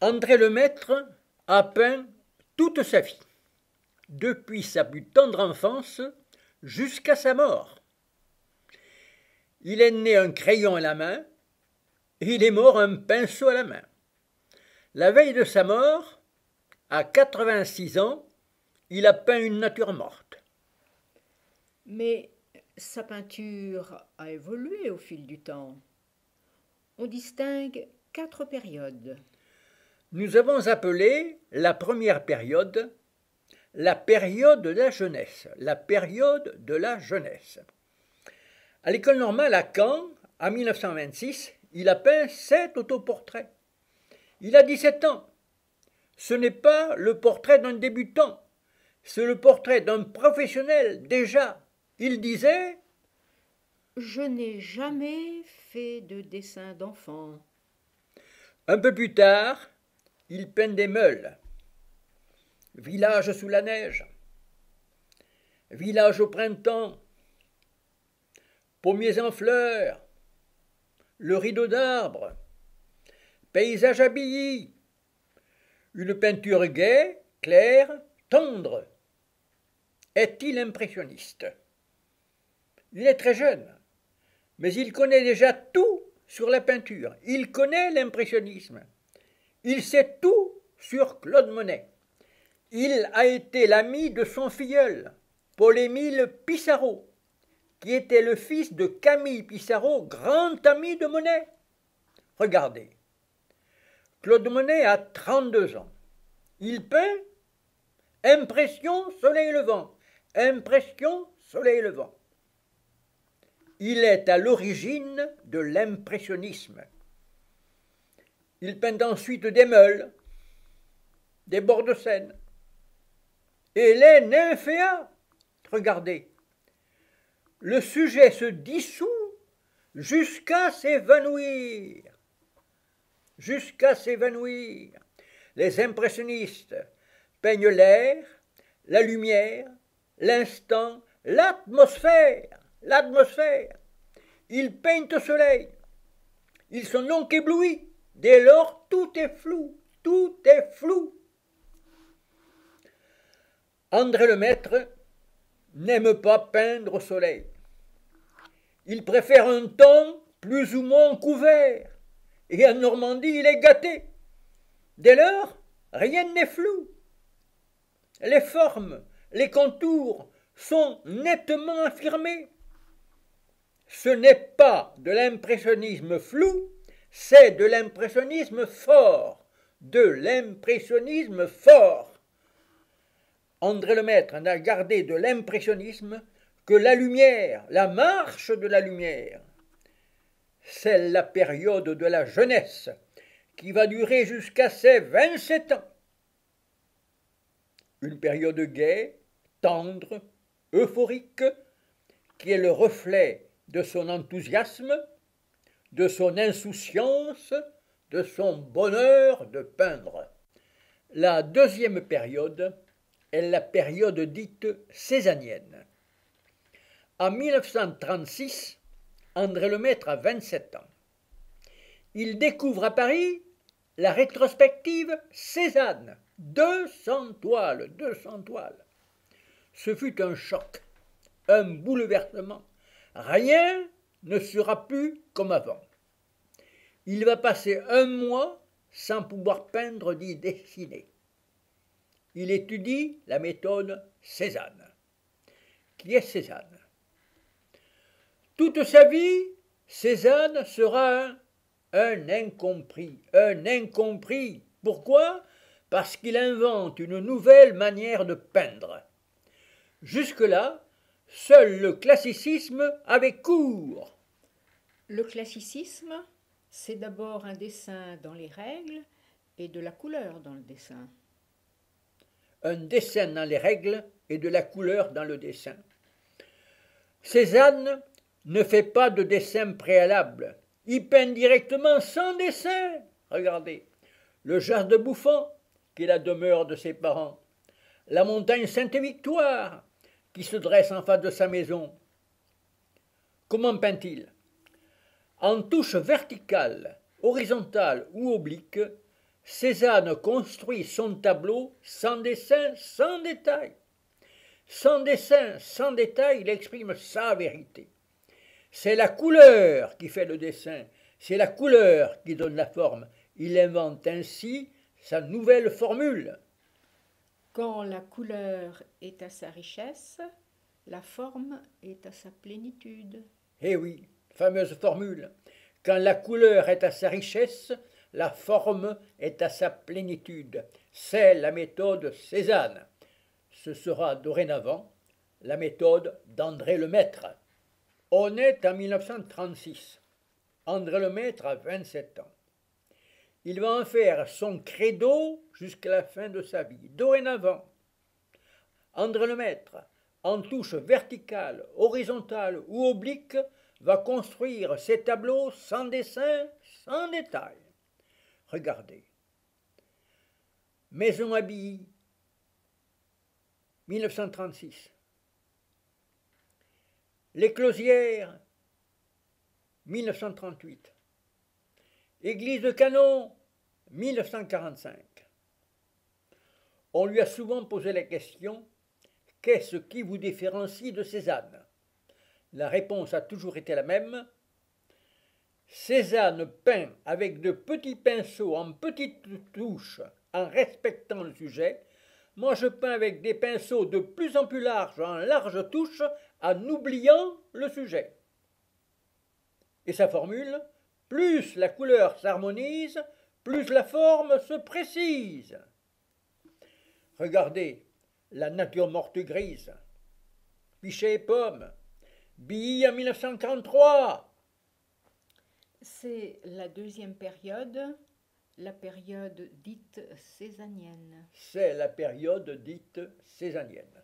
André Lemaître a peint toute sa vie, depuis sa plus tendre enfance jusqu'à sa mort. Il est né un crayon à la main et il est mort un pinceau à la main. La veille de sa mort, à 86 ans, il a peint une nature morte. Mais sa peinture a évolué au fil du temps. On distingue 4 périodes. Nous avons appelé la première période la période de la jeunesse. La période de la jeunesse. À l'école normale à Caen, en 1926, il a peint 7 autoportraits. Il a 17 ans. Ce n'est pas le portrait d'un débutant, c'est le portrait d'un professionnel déjà. Il disait « Je n'ai jamais fait de dessin d'enfant. » Un peu plus tard, il peint des meules. Village sous la neige. Village au printemps. Pommiers en fleurs. Le rideau d'arbres. Paysage à Billy. Une peinture gaie, claire, tendre. Est-il impressionniste? Il est très jeune, mais il connaît déjà tout sur la peinture. Il connaît l'impressionnisme. Il sait tout sur Claude Monet. Il a été l'ami de son filleul, Paul-Émile Pissarro, qui était le fils de Camille Pissarro, grand ami de Monet. Regardez, Claude Monet a 32 ans. Il peint Impression soleil levant, Impression soleil levant. Il est à l'origine de l'impressionnisme. Il peint ensuite des meules, des bords de Seine, et les nymphéas. Regardez, le sujet se dissout jusqu'à s'évanouir. Jusqu'à s'évanouir. Les impressionnistes peignent l'air, la lumière, l'instant, l'atmosphère. L'atmosphère. Ils peignent au soleil. Ils sont donc éblouis. Dès lors, tout est flou. Tout est flou. André Lemaître n'aime pas peindre au soleil. Il préfère un ton plus ou moins couvert. Et en Normandie, il est gâté. Dès lors, rien n'est flou. Les formes, les contours sont nettement affirmés. Ce n'est pas de l'impressionnisme flou, c'est de l'impressionnisme fort. De l'impressionnisme fort. André Lemaître n'a gardé de l'impressionnisme que la lumière, la marche de la lumière. C'est la période de la jeunesse qui va durer jusqu'à ses 27 ans. Une période gaie, tendre, euphorique, qui est le reflet de son enthousiasme, de son insouciance, de son bonheur de peindre. La deuxième période est la période dite cézannienne. En 1936, André Lemaître a 27 ans. Il découvre à Paris la rétrospective Cézanne. 200 toiles, 200 toiles. Ce fut un choc, un bouleversement. Rien ne sera plus comme avant. Il va passer un mois sans pouvoir peindre ni dessiner. Il étudie la méthode Cézanne. Qui est Cézanne? Toute sa vie, Cézanne sera un incompris. Un incompris. Pourquoi? Parce qu'il invente une nouvelle manière de peindre. Jusque-là, seul le classicisme avait cours. Le classicisme, c'est d'abord un dessin dans les règles et de la couleur dans le dessin. Un dessin dans les règles et de la couleur dans le dessin. Cézanne ne fait pas de dessin préalable. Il peint directement sans dessin. Regardez, le Jas de Buffon, qui est la demeure de ses parents. La montagne Sainte-Victoire, qui se dresse en face de sa maison. Comment peint-il? En touche verticale, horizontale ou oblique, Cézanne construit son tableau sans dessin, sans détail. Sans dessin, sans détail, il exprime sa vérité. C'est la couleur qui fait le dessin, c'est la couleur qui donne la forme. Il invente ainsi sa nouvelle formule. Quand la couleur est à sa richesse, la forme est à sa plénitude. Eh oui, fameuse formule. Quand la couleur est à sa richesse, la forme est à sa plénitude. C'est la méthode Cézanne. Ce sera dorénavant la méthode d'André Lemaître. On est en 1936. André Lemaître a 27 ans. Il va en faire son credo jusqu'à la fin de sa vie. Dorénavant, André Lemaître, en touche verticale, horizontale ou oblique, va construire ses tableaux sans dessin, sans détail. Regardez. Maison Abbaye, 1936. L'Éclosière, 1938. Église de Canon, 1945. On lui a souvent posé la question « Qu'est-ce qui vous différencie de Cézanne ?» La réponse a toujours été la même. Cézanne peint avec de petits pinceaux en petites touches en respectant le sujet. Moi, je peins avec des pinceaux de plus en plus larges en larges touches en oubliant le sujet. Et sa formule, plus la couleur s'harmonise, plus la forme se précise. Regardez, la nature morte grise, Pichet et Pomme, Billy en 1943. C'est la deuxième période, la période dite cézannienne. C'est la période dite cézannienne.